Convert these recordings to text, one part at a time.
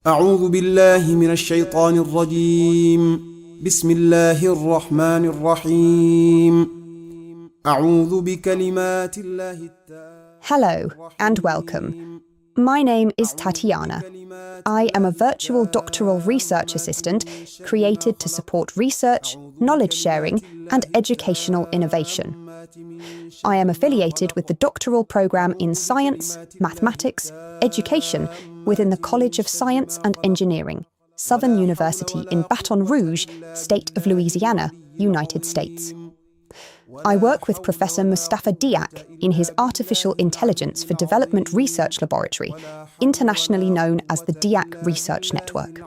أعوذ بالله من الشيطان الرجيم بسم الله الرحمن الرحيم أعوذ بكلمات الله التامة. Hello and welcome. My name is Tatiana. I am a virtual doctoral research assistant created to support research, knowledge sharing, and educational innovation. I am affiliated with the doctoral program in science, mathematics, education within the College of Science and Engineering, Southern University in Baton Rouge, State of Louisiana, United States. I work with Professor Moustapha Diack in his Artificial Intelligence for Development Research Laboratory, internationally known as the Diack Research Network.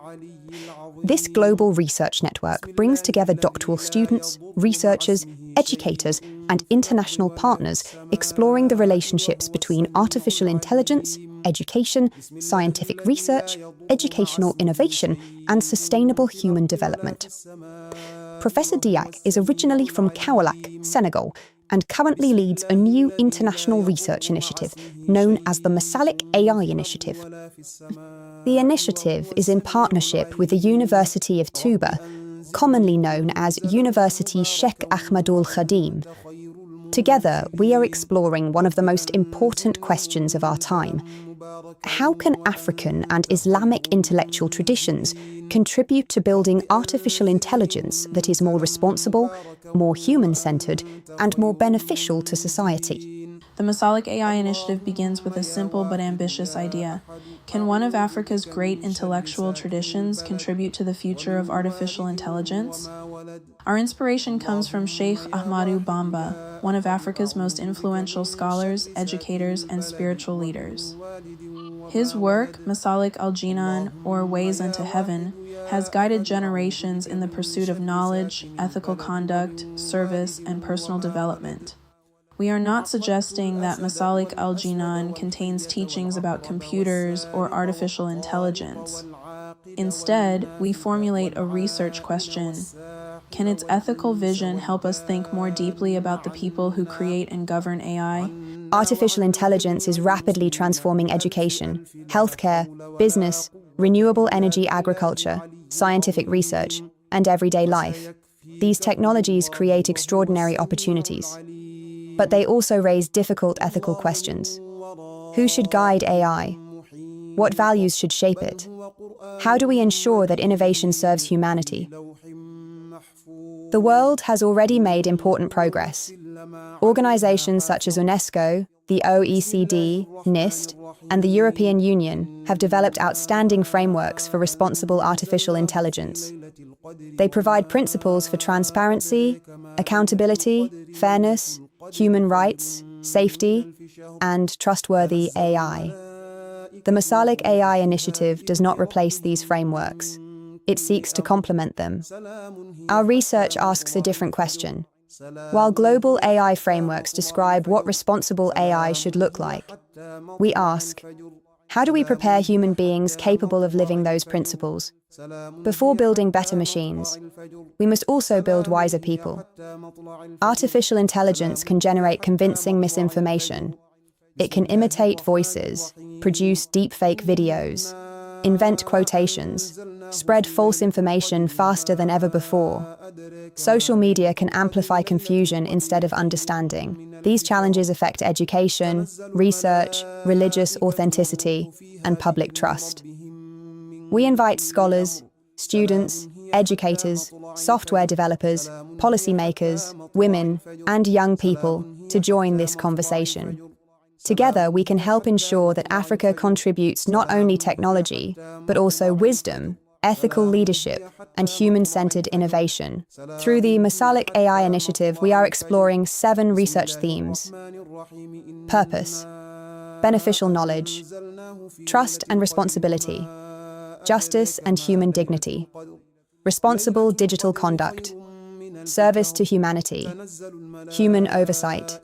This global research network brings together doctoral students, researchers, educators, and international partners exploring the relationships between artificial intelligence, education, scientific research, educational innovation, and sustainable human development. Professor Diack is originally from Kaolack, Senegal, and currently leads a new international research initiative known as the Masālik AI Initiative. The initiative is in partnership with the University of Touba, commonly known as University Cheikh Ahmadou Bamba. Together, we are exploring one of the most important questions of our time. How can African and Islamic intellectual traditions contribute to building artificial intelligence that is more responsible, more human-centered, and more beneficial to society? The Masālik AI Initiative begins with a simple but ambitious idea. Can one of Africa's great intellectual traditions contribute to the future of artificial intelligence? Our inspiration comes from Cheikh Ahmadou Bamba, one of Africa's most influential scholars, educators, and spiritual leaders. His work, Masālik al-Jinān, or Ways unto Heaven, has guided generations in the pursuit of knowledge, ethical conduct, service, and personal development. We are not suggesting that Masālik al-Jinān contains teachings about computers or artificial intelligence. Instead, we formulate a research question. Can its ethical vision help us think more deeply about the people who create and govern AI? Artificial intelligence is rapidly transforming education, healthcare, business, renewable energy agriculture, scientific research, and everyday life. These technologies create extraordinary opportunities. But they also raise difficult ethical questions. Who should guide AI? What values should shape it? How do we ensure that innovation serves humanity? The world has already made important progress. Organizations such as UNESCO, the OECD, NIST, and the European Union have developed outstanding frameworks for responsible artificial intelligence. They provide principles for transparency, accountability, fairness, human rights, safety, and trustworthy AI. The Masālik AI Initiative does not replace these frameworks. It seeks to complement them. Our research asks a different question. While global AI frameworks describe what responsible AI should look like, we ask, how do we prepare human beings capable of living those principles? Before building better machines, we must also build wiser people. Artificial intelligence can generate convincing misinformation. It can imitate voices, produce deepfake videos, invent quotations, spread false information faster than ever before. Social media can amplify confusion instead of understanding. These challenges affect education, research, religious authenticity, and public trust. We invite scholars, students, educators, software developers, policymakers, women, and young people to join this conversation. Together, we can help ensure that Africa contributes not only technology, but also wisdom, ethical leadership, and human-centered innovation. Through the Masālik AI Initiative, we are exploring 7 research themes: purpose, beneficial knowledge, trust and responsibility, justice and human dignity, responsible digital conduct, service to humanity, human oversight.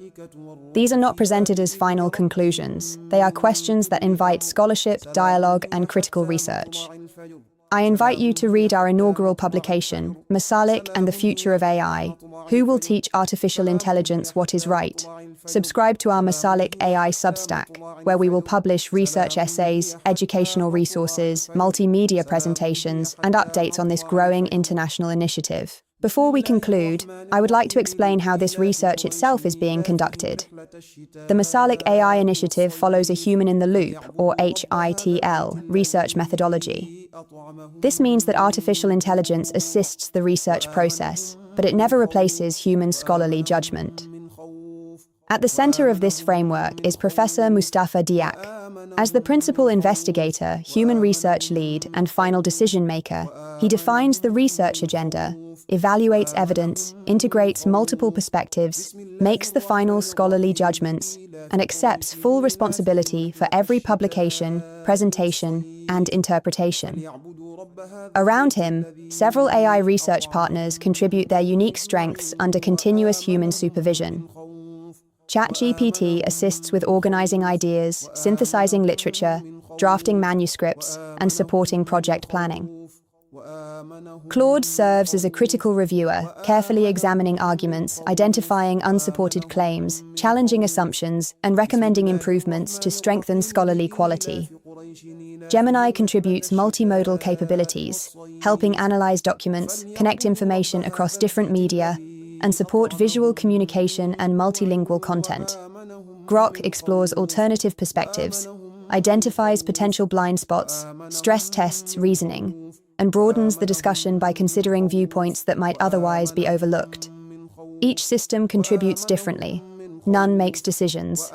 These are not presented as final conclusions. They are questions that invite scholarship, dialogue, and critical research. I invite you to read our inaugural publication, Masalik and the Future of AI, Who Will Teach Artificial Intelligence What Is Right? Subscribe to our Masalik AI Substack, where we will publish research essays, educational resources, multimedia presentations, and updates on this growing international initiative. Before we conclude, I would like to explain how this research itself is being conducted. The Masālik AI Initiative follows a human-in-the-loop, or HITL, research methodology. This means that artificial intelligence assists the research process, but it never replaces human scholarly judgment. At the center of this framework is Professor Moustapha Diack. As the principal investigator, human research lead, and final decision-maker, he defines the research agenda, evaluates evidence, integrates multiple perspectives, makes the final scholarly judgments, and accepts full responsibility for every publication, presentation, and interpretation. Around him, several AI research partners contribute their unique strengths under continuous human supervision. ChatGPT assists with organizing ideas, synthesizing literature, drafting manuscripts, and supporting project planning. Claude serves as a critical reviewer, carefully examining arguments, identifying unsupported claims, challenging assumptions, and recommending improvements to strengthen scholarly quality. Gemini contributes multimodal capabilities, helping analyze documents, connect information across different media, and support visual communication and multilingual content. Grok explores alternative perspectives, identifies potential blind spots, stress tests reasoning, and broadens the discussion by considering viewpoints that might otherwise be overlooked. Each system contributes differently. None makes decisions.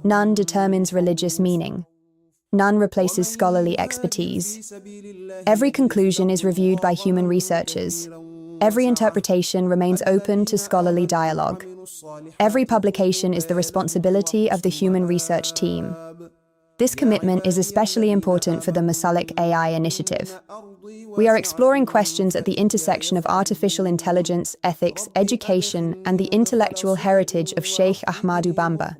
None determines religious meaning. None replaces scholarly expertise. Every conclusion is reviewed by human researchers. Every interpretation remains open to scholarly dialogue. Every publication is the responsibility of the human research team. This commitment is especially important for the Masālik AI Initiative. We are exploring questions at the intersection of artificial intelligence, ethics, education, and the intellectual heritage of Cheikh Ahmadou Bamba.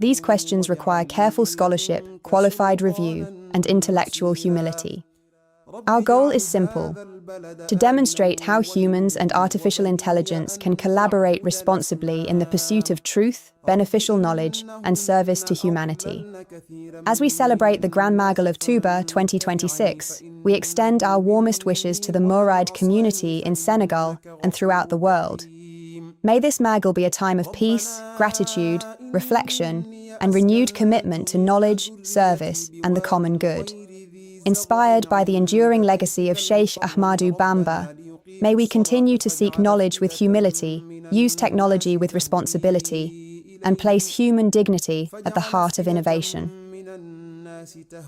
These questions require careful scholarship, qualified review, and intellectual humility. Our goal is simple: to demonstrate how humans and artificial intelligence can collaborate responsibly in the pursuit of truth, beneficial knowledge, and service to humanity. As we celebrate the Grand Magal of Touba 2026, we extend our warmest wishes to the Mouride community in Senegal and throughout the world. May this Magal be a time of peace, gratitude, reflection, and renewed commitment to knowledge, service, and the common good. Inspired by the enduring legacy of Cheikh Ahmadou Bamba, may we continue to seek knowledge with humility, use technology with responsibility, and place human dignity at the heart of innovation.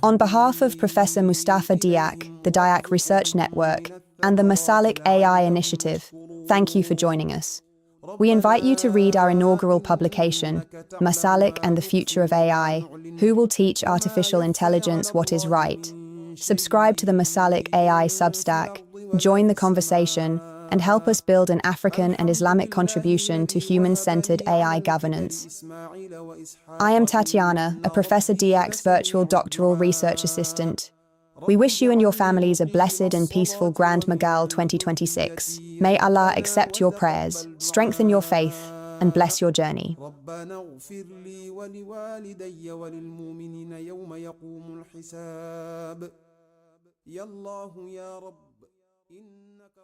On behalf of Professor Moustapha Diack, the Diack Research Network, and the Masālik AI Initiative, thank you for joining us. We invite you to read our inaugural publication, Masalik and the Future of AI, Who Will Teach Artificial Intelligence What Is Right? Subscribe to the Masālik AI Substack, join the conversation, and help us build an African and Islamic contribution to human-centered AI governance. I am Tatiana, a Professor Diack's virtual doctoral research assistant. We wish you and your families a blessed and peaceful Grand Magal 2026. May Allah accept your prayers, strengthen your faith, and bless your journey. ربنا اغفر لي ولوالدي وللمؤمنين يوم يقوم الحساب. يا الله يا رب إنك